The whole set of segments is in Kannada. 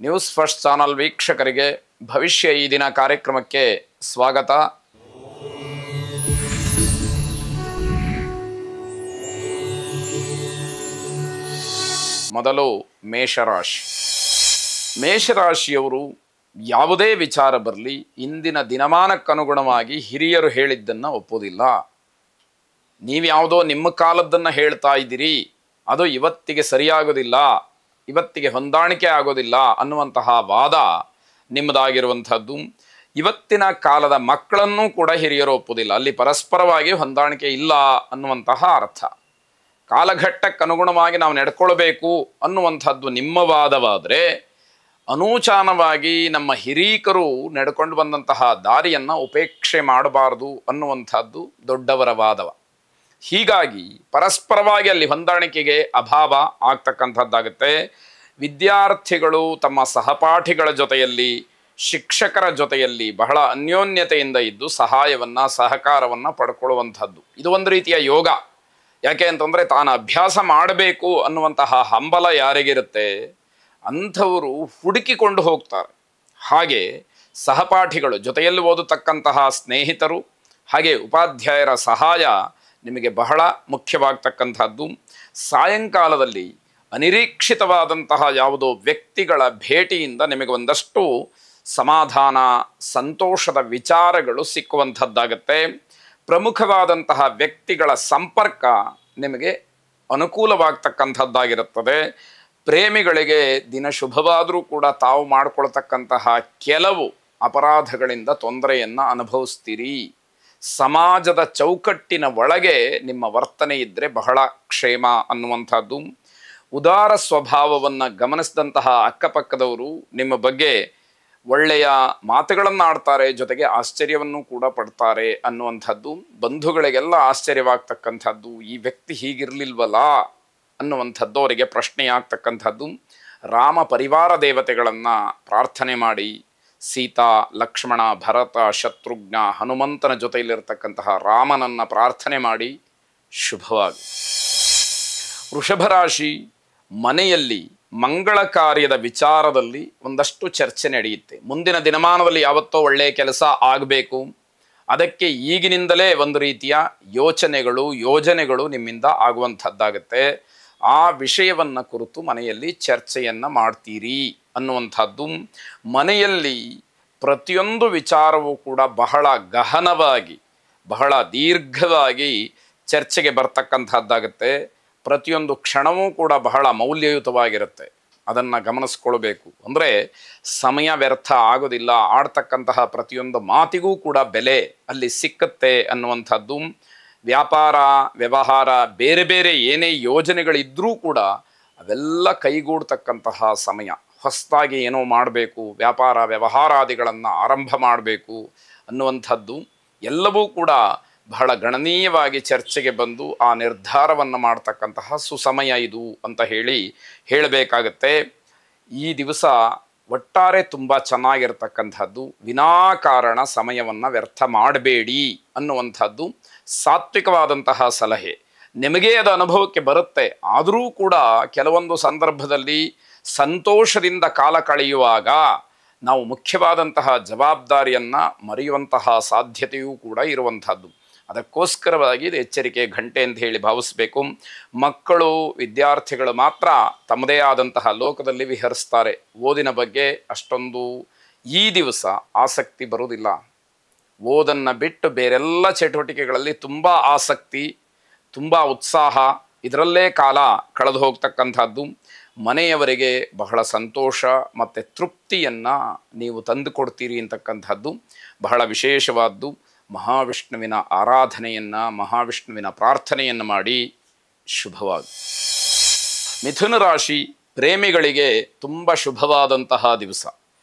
ನ್ಯೂಸ್ ಫಸ್ಟ್ ಚಾನಲ್ ವೀಕ್ಷಕರಿಗೆ ಭವಿಷ್ಯ ಈ ದಿನ ಕಾರ್ಯಕ್ರಮಕ್ಕೆ ಸ್ವಾಗತ. ಮೊದಲು ಮೇಷರಾಶಿ. ಮೇಷರಾಶಿಯವರು ಯಾವುದೇ ವಿಚಾರ ಬರಲಿ ಇಂದಿನ ದಿನಮಾನಕ್ಕನುಗುಣವಾಗಿ ಹಿರಿಯರು ಹೇಳಿದ್ದನ್ನು ಒಪ್ಪೋದಿಲ್ಲ. ನೀವ್ಯಾವುದೋ ನಿಮ್ಮ ಕಾಲದ್ದನ್ನು ಹೇಳ್ತಾ ಇದ್ದೀರಿ, ಅದು ಇವತ್ತಿಗೆ ಸರಿಯಾಗೋದಿಲ್ಲ, ಇವತ್ತಿಗೆ ಹೊಂದಾಣಿಕೆ ಆಗೋದಿಲ್ಲ ಅನ್ನುವಂತಹ ವಾದ ನಿಮ್ಮದಾಗಿರುವಂಥದ್ದು. ಇವತ್ತಿನ ಕಾಲದ ಮಕ್ಕಳನ್ನೂ ಕೂಡ ಹಿರಿಯರು ಒಪ್ಪುವುದಿಲ್ಲ, ಅಲ್ಲಿ ಪರಸ್ಪರವಾಗಿ ಹೊಂದಾಣಿಕೆ ಇಲ್ಲ ಅನ್ನುವಂತಹ ಅರ್ಥ. ಕಾಲಘಟ್ಟಕ್ಕನುಗುಣವಾಗಿ ನಾವು ನಡ್ಕೊಳ್ಬೇಕು ಅನ್ನುವಂಥದ್ದು ನಿಮ್ಮ ವಾದವಾದರೆ, ಅನೂಚಾನವಾಗಿ ನಮ್ಮ ಹಿರೀಕರು ನಡ್ಕೊಂಡು ಬಂದಂತಹ ದಾರಿಯನ್ನು ಉಪೇಕ್ಷೆ ಮಾಡಬಾರದು ಅನ್ನುವಂಥದ್ದು ದೊಡ್ಡವರ ವಾದವ. ಹೀಗಾಗಿ ಪರಸ್ಪರವಾಗಿ ಅಲ್ಲಿ ಹೊಂದಾಣಿಕೆಗೆ ಅಭಾವ ಆಗ್ತಕ್ಕಂಥದ್ದಾಗುತ್ತೆ. ವಿದ್ಯಾರ್ಥಿಗಳು ತಮ್ಮ ಸಹಪಾಠಿಗಳ ಜೊತೆಯಲ್ಲಿ, ಶಿಕ್ಷಕರ ಜೊತೆಯಲ್ಲಿ ಬಹಳ ಅನ್ಯೋನ್ಯತೆಯಿಂದ ಇದ್ದು ಸಹಾಯವನ್ನು, ಸಹಕಾರವನ್ನು ಪಡ್ಕೊಳ್ಳುವಂಥದ್ದು ಇದು ಒಂದು ರೀತಿಯ ಯೋಗ. ಯಾಕೆ ಅಂತಂದರೆ ತಾನು ಅಭ್ಯಾಸ ಮಾಡಬೇಕು ಅನ್ನುವಂತಹ ಹಂಬಲ ಯಾರಿಗಿರುತ್ತೆ ಅಂಥವರು ಹುಡುಕಿಕೊಂಡು ಹೋಗ್ತಾರೆ. ಹಾಗೆ ಸಹಪಾಠಿಗಳು, ಜೊತೆಯಲ್ಲಿ ಓದತಕ್ಕಂತಹ ಸ್ನೇಹಿತರು, ಹಾಗೆ ಉಪಾಧ್ಯಾಯರ ಸಹಾಯ ನಿಮಗೆ ಬಹಳ ಮುಖ್ಯವಾಗ್ತಕ್ಕಂಥದ್ದು. ಸಾಯಂಕಾಲದಲ್ಲಿ ಅನಿರೀಕ್ಷಿತವಾದಂತಹ ಯಾವುದೋ ವ್ಯಕ್ತಿಗಳ ಭೇಟಿಯಿಂದ ನಿಮಗೆ ಒಂದಷ್ಟು ಸಮಾಧಾನ, ಸಂತೋಷದ ವಿಚಾರಗಳು ಸಿಕ್ಕುವಂಥದ್ದಾಗತ್ತೆ. ಪ್ರಮುಖವಾದಂತಹ ವ್ಯಕ್ತಿಗಳ ಸಂಪರ್ಕ ನಿಮಗೆ ಅನುಕೂಲವಾಗ್ತಕ್ಕಂಥದ್ದಾಗಿರುತ್ತದೆ. ಪ್ರೇಮಿಗಳಿಗೆ ದಿನ ಶುಭವಾದರೂ ಕೂಡ ತಾವು ಮಾಡಿಕೊಳ್ತಕ್ಕಂತಹ ಕೆಲವು ಅಪರಾಧಗಳಿಂದ ತೊಂದರೆಯನ್ನು ಅನುಭವಿಸ್ತೀರಿ. ಸಮಾಜದ ಚೌಕಟ್ಟಿನ ಒಳಗೆ ನಿಮ್ಮ ವರ್ತನೆ ಇದ್ದರೆ ಬಹಳ ಕ್ಷೇಮ ಅನ್ನುವಂಥದ್ದು. ಉದಾರ ಸ್ವಭಾವವನ್ನು ಗಮನಿಸಿದಂತಹ ಅಕ್ಕಪಕ್ಕದವರು ನಿಮ್ಮ ಬಗ್ಗೆ ಒಳ್ಳೆಯ ಮಾತುಗಳನ್ನು ಆಡ್ತಾರೆ, ಜೊತೆಗೆ ಆಶ್ಚರ್ಯವನ್ನು ಕೂಡ ಪಡ್ತಾರೆ ಅನ್ನುವಂಥದ್ದು. ಬಂಧುಗಳಿಗೆಲ್ಲ ಆಶ್ಚರ್ಯವಾಗ್ತಕ್ಕಂಥದ್ದು, ಈ ವ್ಯಕ್ತಿ ಹೀಗಿರಲಿಲ್ವಲ್ಲ ಅನ್ನುವಂಥದ್ದು ಅವರಿಗೆ ಪ್ರಶ್ನೆಯಾಗ್ತಕ್ಕಂಥದ್ದು. ರಾಮ ಪರಿವಾರ ದೇವತೆಗಳನ್ನು ಪ್ರಾರ್ಥನೆ ಮಾಡಿ, ಸೀತಾ, ಲಕ್ಷ್ಮಣ, ಭರತ, ಶತ್ರುಘ್ನ, ಹನುಮಂತನ ಜೊತೆಯಲ್ಲಿರ್ತಕ್ಕಂತಹ ರಾಮನನ್ನು ಪ್ರಾರ್ಥನೆ ಮಾಡಿ ಶುಭವಾಗಿ. ವೃಷಭರಾಶಿ. ಮನೆಯಲ್ಲಿ ಮಂಗಳ ಕಾರ್ಯದ ವಿಚಾರದಲ್ಲಿ ಒಂದಷ್ಟು ಚರ್ಚೆ ನಡೆಯುತ್ತೆ. ಮುಂದಿನ ದಿನಮಾನದಲ್ಲಿ ಯಾವತ್ತೋ ಒಳ್ಳೆಯ ಕೆಲಸ ಆಗಬೇಕು, ಅದಕ್ಕೆ ಈಗಿನಿಂದಲೇ ಒಂದು ರೀತಿಯ ಯೋಜನೆಗಳು ನಿಮ್ಮಿಂದ ಆಗುವಂಥದ್ದಾಗತ್ತೆ. ಆ ವಿಷಯವನ್ನು ಕುರಿತು ಮನೆಯಲ್ಲಿ ಚರ್ಚೆಯನ್ನು ಮಾಡ್ತೀರಿ ಅನ್ನುವಂಥದ್ದು. ಮನೆಯಲ್ಲಿ ಪ್ರತಿಯೊಂದು ವಿಚಾರವೂ ಕೂಡ ಬಹಳ ಗಹನವಾಗಿ, ಬಹಳ ದೀರ್ಘವಾಗಿ ಚರ್ಚೆಗೆ ಬರ್ತಕ್ಕಂಥದ್ದಾಗತ್ತೆ. ಪ್ರತಿಯೊಂದು ಕ್ಷಣವೂ ಕೂಡ ಬಹಳ ಮೌಲ್ಯಯುತವಾಗಿರುತ್ತೆ. ಅದನ್ನು ಗಮನಿಸ್ಕೊಳ್ಬೇಕು. ಅಂದರೆ ಸಮಯ ವ್ಯರ್ಥ ಆಗೋದಿಲ್ಲ, ಆಡ್ತಕ್ಕಂತಹ ಪ್ರತಿಯೊಂದು ಮಾತಿಗೂ ಕೂಡ ಬೆಲೆ ಅಲ್ಲಿ ಸಿಕ್ಕತ್ತೆ ಅನ್ನುವಂಥದ್ದು. ವ್ಯಾಪಾರ, ವ್ಯವಹಾರ, ಬೇರೆ ಬೇರೆ ಏನೇ ಯೋಜನೆಗಳಿದ್ದರೂ ಕೂಡ ಅವೆಲ್ಲ ಕೈಗೂಡ್ತಕ್ಕಂತಹ ಸಮಯ. ಹೊಸದಾಗಿ ಏನೋ ಮಾಡಬೇಕು, ವ್ಯಾಪಾರ ವ್ಯವಹಾರಾದಿಗಳನ್ನು ಆರಂಭ ಮಾಡಬೇಕು ಅನ್ನುವಂಥದ್ದು ಎಲ್ಲವೂ ಕೂಡ ಬಹಳ ಗಣನೀಯವಾಗಿ ಚರ್ಚೆಗೆ ಬಂದು ಆ ನಿರ್ಧಾರವನ್ನು ಮಾಡ್ತಕ್ಕಂತಹ ಸುಸಮಯ ಇದು ಅಂತ ಹೇಳಬೇಕಾಗತ್ತೆ. ಈ ದಿವಸ ಒಟ್ಟಾರೆ ತುಂಬ ಚೆನ್ನಾಗಿರ್ತಕ್ಕಂಥದ್ದು. ವಿನಾಕಾರಣ ಸಮಯವನ್ನು ವ್ಯರ್ಥ ಮಾಡಬೇಡಿ ಅನ್ನುವಂಥದ್ದು ಸಾತ್ವಿಕವಾದಂತಹ ಸಲಹೆ. ನಿಮಗೇ ಅದು ಅನುಭವಕ್ಕೆ ಬರುತ್ತೆ. ಆದರೂ ಕೂಡ ಕೆಲವೊಂದು ಸಂದರ್ಭದಲ್ಲಿ ಸಂತೋಷದಿಂದ ಕಾಲ ಕಳೆಯುವಾಗ ನಾವು ಮುಖ್ಯವಾದಂತಹ ಜವಾಬ್ದಾರಿಯನ್ನು ಮರೆಯುವಂತಹ ಸಾಧ್ಯತೆಯೂ ಕೂಡ ಇರುವಂಥದ್ದು. ಅದಕ್ಕೋಸ್ಕರವಾಗಿ ಇದು ಎಚ್ಚರಿಕೆ ಗಂಟೆ ಅಂತ ಹೇಳಿ ಭಾವಿಸಬೇಕು. ಮಕ್ಕಳು, ವಿದ್ಯಾರ್ಥಿಗಳು ಮಾತ್ರ ತಮ್ಮದೇ ಆದಂತಹ ಲೋಕದಲ್ಲಿ ವಿಹರಿಸ್ತಾರೆ. ಓದಿನ ಬಗ್ಗೆ ಅಷ್ಟೊಂದು ಈ ದಿವಸ ಆಸಕ್ತಿ ಬರುವುದಿಲ್ಲ. ಓದನ್ನು ಬಿಟ್ಟು ಬೇರೆಲ್ಲ ಚಟುವಟಿಕೆಗಳಲ್ಲಿ ತುಂಬ ಆಸಕ್ತಿ, ತುಂಬ ಉತ್ಸಾಹ, ಇದರಲ್ಲೇ ಕಾಲ ಕಳೆದು ಹೋಗ್ತಕ್ಕಂಥದ್ದು. ಮನೆಯವರಿಗೆ ಬಹಳ ಸಂತೋಷ ಮತ್ತು ತೃಪ್ತಿಯನ್ನು ನೀವು ತಂದು ಕೊಡ್ತೀರಿ ಅಂತಕ್ಕಂಥದ್ದು ಬಹಳ ವಿಶೇಷವಾದ್ದು. ಮಹಾವಿಷ್ಣುವಿನ ಆರಾಧನೆಯನ್ನು, ಮಹಾವಿಷ್ಣುವಿನ ಪ್ರಾರ್ಥನೆಯನ್ನು ಮಾಡಿ ಶುಭವಾಗಿ. ಮಿಥುನ ರಾಶಿ. ಪ್ರೇಮಿಗಳಿಗೆ ತುಂಬ ಶುಭವಾದಂತಹ ದಿವಸ.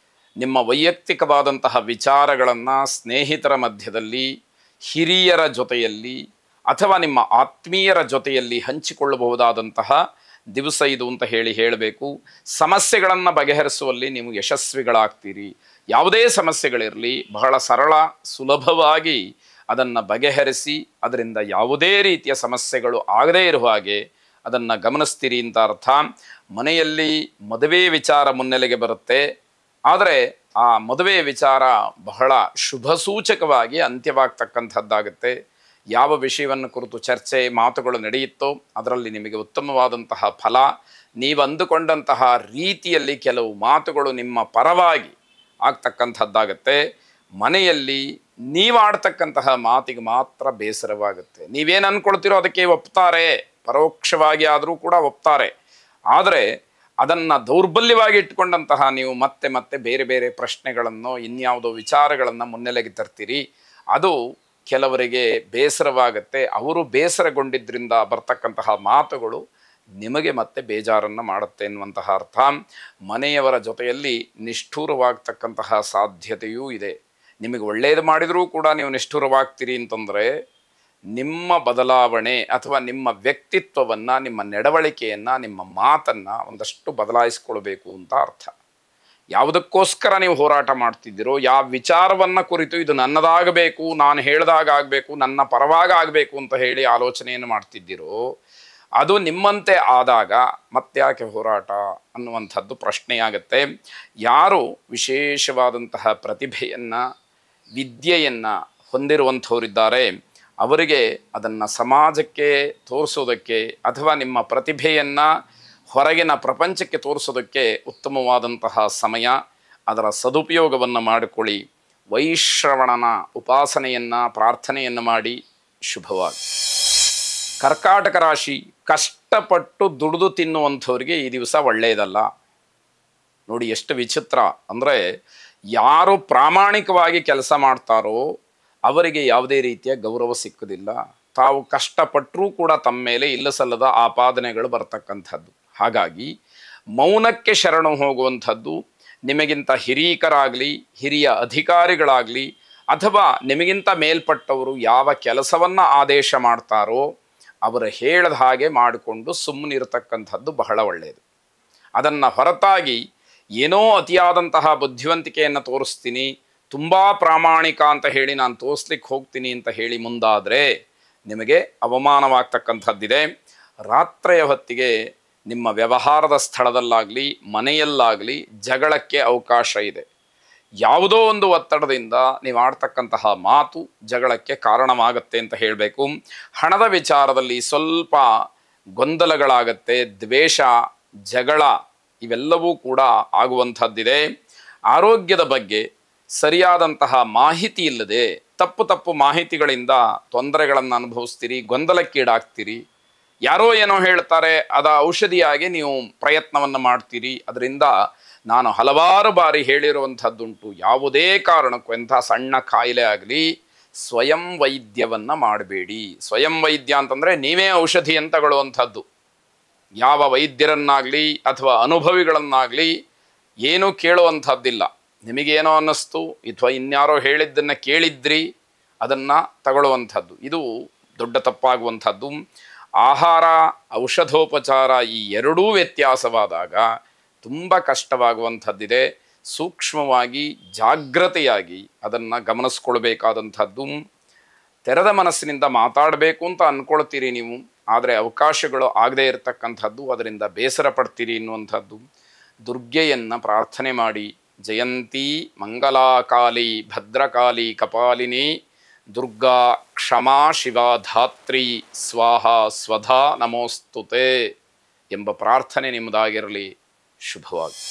ನಿಮ್ಮ ವೈಯಕ್ತಿಕವಾದಂತಹ ವಿಚಾರಗಳನ್ನು ಸ್ನೇಹಿತರ ಮಧ್ಯದಲ್ಲಿ, ಹಿರಿಯರ ಜೊತೆಯಲ್ಲಿ ಅಥವಾ ನಿಮ್ಮ ಆತ್ಮೀಯರ ಜೊತೆಯಲ್ಲಿ ಹಂಚಿಕೊಳ್ಳಬಹುದಾದಂತಹ ದಿವಸ ಇದು ಅಂತ ಹೇಳಬೇಕು. ಸಮಸ್ಯೆಗಳನ್ನು ಬಗೆಹರಿಸುವಲ್ಲಿ ನೀವು ಯಶಸ್ವಿಗಳಾಗ್ತೀರಿ. ಯಾವುದೇ ಸಮಸ್ಯೆಗಳಿರಲಿ ಬಹಳ ಸರಳ, ಸುಲಭವಾಗಿ ಅದನ್ನು ಬಗೆಹರಿಸಿ ಅದರಿಂದ ಯಾವುದೇ ರೀತಿಯ ಸಮಸ್ಯೆಗಳು ಆಗದೇ ಇರುವ ಹಾಗೆ ಅದನ್ನು ಗಮನಿಸ್ತೀರಿ ಅಂತ ಅರ್ಥ. ಮನೆಯಲ್ಲಿ ಮದುವೆ ವಿಚಾರ ಮುನ್ನೆಲೆಗೆ ಬರುತ್ತೆ, ಆದರೆ ಆ ಮದುವೆ ವಿಚಾರ ಬಹಳ ಶುಭ ಸೂಚಕವಾಗಿ ಅಂತ್ಯವಾಗ್ತಕ್ಕಂಥದ್ದಾಗುತ್ತೆ. ಯಾವ ವಿಷಯವನ್ನು ಕುರಿತು ಚರ್ಚೆ ಮಾತುಗಳು ನಡೆಯುತ್ತೋ ಅದರಲ್ಲಿ ನಿಮಗೆ ಉತ್ತಮವಾದಂತಹ ಫಲ, ನೀವು ಅಂದುಕೊಂಡಂತಹ ರೀತಿಯಲ್ಲಿ ಕೆಲವು ಮಾತುಗಳು ನಿಮ್ಮ ಪರವಾಗಿ ಆಗ್ತಕ್ಕಂಥದ್ದಾಗತ್ತೆ. ಮನೆಯಲ್ಲಿ ನೀವು ಆಡ್ತಕ್ಕಂತಹ ಮಾತಿಗೆ ಮಾತ್ರ ಬೇಸರವಾಗುತ್ತೆ. ನೀವೇನು ಅಂದ್ಕೊಳ್ತೀರೋ ಅದಕ್ಕೆ ಒಪ್ತಾರೆ, ಪರೋಕ್ಷವಾಗಿ ಆದರೂ ಕೂಡ ಒಪ್ತಾರೆ. ಆದರೆ ಅದನ್ನು ದೌರ್ಬಲ್ಯವಾಗಿ ಇಟ್ಕೊಂಡಂತಹ ನೀವು ಮತ್ತೆ ಮತ್ತೆ ಬೇರೆ ಬೇರೆ ಪ್ರಶ್ನೆಗಳನ್ನು ಇನ್ಯಾವುದೋ ವಿಚಾರಗಳನ್ನು ಮುನ್ನೆಲೆಗೆ ತರ್ತೀರಿ. ಅದು ಕೆಲವರಿಗೆ ಬೇಸರವಾಗುತ್ತೆ. ಅವರು ಬೇಸರಗೊಂಡಿದ್ದರಿಂದ ಬರ್ತಕ್ಕಂತಹ ಮಾತುಗಳು ನಿಮಗೆ ಮತ್ತೆ ಬೇಜಾರನ್ನು ಮಾಡುತ್ತೆ ಎನ್ನುವಂತಹ ಅರ್ಥ. ಮನೆಯವರ ಜೊತೆಯಲ್ಲಿ ನಿಷ್ಠೂರವಾಗ್ತಕ್ಕಂತಹ ಸಾಧ್ಯತೆಯೂ ಇದೆ. ನಿಮಗೆ ಒಳ್ಳೆಯದು ಮಾಡಿದರೂ ಕೂಡ ನೀವು ನಿಷ್ಠುರವಾಗ್ತೀರಿ ಅಂತಂದರೆ ನಿಮ್ಮ ಬದಲಾವಣೆ ಅಥವಾ ನಿಮ್ಮ ವ್ಯಕ್ತಿತ್ವವನ್ನು, ನಿಮ್ಮ ನಡವಳಿಕೆಯನ್ನು, ನಿಮ್ಮ ಮಾತನ್ನು ಒಂದಷ್ಟು ಬದಲಾಯಿಸ್ಕೊಳ್ಬೇಕು ಅಂತ ಅರ್ಥ. ಯಾವುದಕ್ಕೋಸ್ಕರ ನೀವು ಹೋರಾಟ ಮಾಡ್ತಿದ್ದೀರೋ, ಯಾವ ವಿಚಾರವನ್ನು ಕುರಿತು ಇದು ನನ್ನದಾಗಬೇಕು, ನಾನು ಹೇಳಿದಾಗ ಆಗಬೇಕು, ನನ್ನ ಪರವಾಗಿ ಆಗಬೇಕು ಅಂತ ಹೇಳಿ ಆಲೋಚನೆಯನ್ನು ಮಾಡ್ತಿದ್ದೀರೋ, ಅದು ನಿಮ್ಮಂತೆ ಆದಾಗ ಮತ್ತ್ಯಾಕೆ ಹೋರಾಟ ಅನ್ನುವಂಥದ್ದು ಪ್ರಶ್ನೆಯಾಗತ್ತೆ. ಯಾರು ವಿಶೇಷವಾದಂತಹ ಪ್ರತಿಭೆಯನ್ನು, ವಿದ್ಯೆಯನ್ನು ಹೊಂದಿರುವಂಥವರಿದ್ದಾರೆ ಅವರಿಗೆ ಅದನ್ನು ಸಮಾಜಕ್ಕೆ ತೋರಿಸೋದಕ್ಕೆ ಅಥವಾ ನಿಮ್ಮ ಪ್ರತಿಭೆಯನ್ನು ಹೊರಗಿನ ಪ್ರಪಂಚಕ್ಕೆ ತೋರಿಸೋದಕ್ಕೆ ಉತ್ತಮವಾದಂತಹ ಸಮಯ. ಅದರ ಸದುಪಯೋಗವನ್ನು ಮಾಡಿಕೊಳ್ಳಿ. ವೈಶ್ರವಣನ ಉಪಾಸನೆಯನ್ನು, ಪ್ರಾರ್ಥನೆಯನ್ನು ಮಾಡಿ. ಶುಭವಾಗಿ. ಕರ್ಕಾಟಕ ರಾಶಿ, ಕಷ್ಟಪಟ್ಟು ದುಡಿದು ತಿನ್ನುವಂಥವ್ರಿಗೆ ಈ ದಿವಸ ಒಳ್ಳೆಯದಲ್ಲ. ನೋಡಿ ಎಷ್ಟು ವಿಚಿತ್ರ ಅಂದರೆ, ಯಾರು ಪ್ರಾಮಾಣಿಕವಾಗಿ ಕೆಲಸ ಮಾಡ್ತಾರೋ ಅವರಿಗೆ ಯಾವುದೇ ರೀತಿಯ ಗೌರವ ಸಿಕ್ಕುವುದಿಲ್ಲ. ತಾವು ಕಷ್ಟಪಟ್ಟರೂ ಕೂಡ ತಮ್ಮ ಮೇಲೆ ಇಲ್ಲಸಲ್ಲದ ಆಪಾದನೆಗಳು ಬರ್ತಕ್ಕಂಥದ್ದು. ಹಾಗಾಗಿ ಮೌನಕ್ಕೆ ಶರಣು ಹೋಗುವಂಥದ್ದು, ನಿಮಗಿಂತ ಹಿರೀಕರಾಗಲಿ, ಹಿರಿಯ ಅಧಿಕಾರಿಗಳಾಗಲಿ ಅಥವಾ ನಿಮಗಿಂತ ಮೇಲ್ಪಟ್ಟವರು ಯಾವ ಕೆಲಸವನ್ನು ಆದೇಶ ಮಾಡ್ತಾರೋ ಅವರು ಹೇಳಿದ ಹಾಗೆ ಮಾಡಿಕೊಂಡು ಸುಮ್ಮನಿರತಕ್ಕಂಥದ್ದು ಬಹಳ ಒಳ್ಳೆಯದು. ಅದನ್ನು ಹೊರತಾಗಿ ಏನೋ ಅತಿಯಾದಂತಹ ಬುದ್ಧಿವಂತಿಕೆಯನ್ನು ತೋರಿಸ್ತೀನಿ, ತುಂಬ ಪ್ರಾಮಾಣಿಕ ಅಂತ ಹೇಳಿ ನಾನು ತೋರಿಸ್ಲಿಕ್ಕೆ ಹೋಗ್ತೀನಿ ಅಂತ ಹೇಳಿ ಮುಂದಾದರೆ ನಿಮಗೆ ಅವಮಾನವಾಗ್ತಕ್ಕಂಥದ್ದಿದೆ. ರಾತ್ರಿಯ ಹೊತ್ತಿಗೆ ನಿಮ್ಮ ವ್ಯವಹಾರದ ಸ್ಥಳದಲ್ಲಾಗಲಿ ಮನೆಯಲ್ಲಾಗಲಿ ಜಗಳಕ್ಕೆ ಅವಕಾಶ ಇದೆ. ಯಾವುದೋ ಒಂದು ಒತ್ತಡದಿಂದ ನೀವು ಆಡ್ತಕ್ಕಂತಹ ಮಾತು ಜಗಳಕ್ಕೆ ಕಾರಣವಾಗತ್ತೆ ಅಂತ ಹೇಳಬೇಕು. ಹಣದ ವಿಚಾರದಲ್ಲಿ ಸ್ವಲ್ಪ ಗೊಂದಲಗಳಾಗತ್ತೆ, ದ್ವೇಷ, ಜಗಳ ಇವೆಲ್ಲವೂ ಕೂಡ ಆಗುವಂಥದ್ದಿದೆ. ಆರೋಗ್ಯದ ಬಗ್ಗೆ ಸರಿಯಾದಂತಹ ಮಾಹಿತಿ ಇಲ್ಲದೆ ತಪ್ಪು ಮಾಹಿತಿಗಳಿಂದ ತೊಂದರೆಗಳನ್ನು ಅನುಭವಿಸ್ತೀರಿ, ಗೊಂದಲಕ್ಕೀಡಾಗ್ತೀರಿ. ಯಾರೋ ಏನೋ ಹೇಳ್ತಾರೆ, ಅದ ಔಷಧಿಯಾಗಿ ನೀವು ಪ್ರಯತ್ನವನ್ನು ಮಾಡ್ತೀರಿ. ಅದರಿಂದ ನಾನು ಹಲವಾರು ಬಾರಿ ಹೇಳಿರುವಂಥದ್ದುಂಟು, ಯಾವುದೇ ಕಾರಣಕ್ಕೂ ಎಂಥ ಸಣ್ಣ ಕಾಯಿಲೆ ಆಗಲಿ ಸ್ವಯಂ ವೈದ್ಯವನ್ನು ಮಾಡಬೇಡಿ. ಸ್ವಯಂ ವೈದ್ಯ ಅಂತಂದರೆ ನೀವೇ ಔಷಧಿ ಅಂತ ತಗೊಳ್ಳುವಂಥದ್ದು. ಯಾವ ವೈದ್ಯರನ್ನಾಗಲಿ ಅಥವಾ ಅನುಭವಿಗಳನ್ನಾಗಲಿ ಏನೂ ಕೇಳುವಂಥದ್ದಿಲ್ಲ. ನಿಮಗೇನೋ ಅನ್ನಿಸ್ತು ಅಥವಾ ಇನ್ಯಾರೋ ಹೇಳಿದ್ದನ್ನು ಕೇಳಿದ್ರಿ ಅದನ್ನು ತಗೊಳ್ಳುವಂಥದ್ದು, ಇದು ದೊಡ್ಡ ತಪ್ಪಾಗುವಂಥದ್ದು. ಆಹಾರ, ಔಷಧೋಪಚಾರ ಈ ಎರಡೂ ವ್ಯತ್ಯಾಸವಾದಾಗ ತುಂಬ ಕಷ್ಟವಾಗುವಂಥದ್ದಿದೆ. ಸೂಕ್ಷ್ಮವಾಗಿ ಜಾಗ್ರತೆಯಾಗಿ ಅದನ್ನು ಗಮನಿಸ್ಕೊಳ್ಬೇಕಾದಂಥದ್ದು. ತೆರೆದ ಮನಸ್ಸಿನಿಂದ ಮಾತಾಡಬೇಕು ಅಂತ ಅಂದ್ಕೊಳ್ತೀರಿ ನೀವು, ಆದರೆ ಅವಕಾಶಗಳು ಆಗದೇ ಇರತಕ್ಕಂಥದ್ದು, ಅದರಿಂದ ಬೇಸರ ಪಡ್ತೀರಿ ಅನ್ನುವಂಥದ್ದು. ದುರ್ಗೆಯನ್ನು ಪ್ರಾರ್ಥನೆ ಮಾಡಿ. ಜಯಂತಿ ಮಂಗಲಾಕಾಲಿ ಭದ್ರಕಾಲಿ ಕಪಾಲಿನಿ ದುರ್ಗಾ ಕ್ಷಮಾ ಶಿವಾ ಧಾತ್ರಿ ಸ್ವಾಹ ಸ್ವಧಾ ನಮೋಸ್ತುತೆ ಎಂಬ ಪ್ರಾರ್ಥನೆ ನಿಮ್ಮದಾಗಿರಲಿ. ಶುಭವಾಗಿ.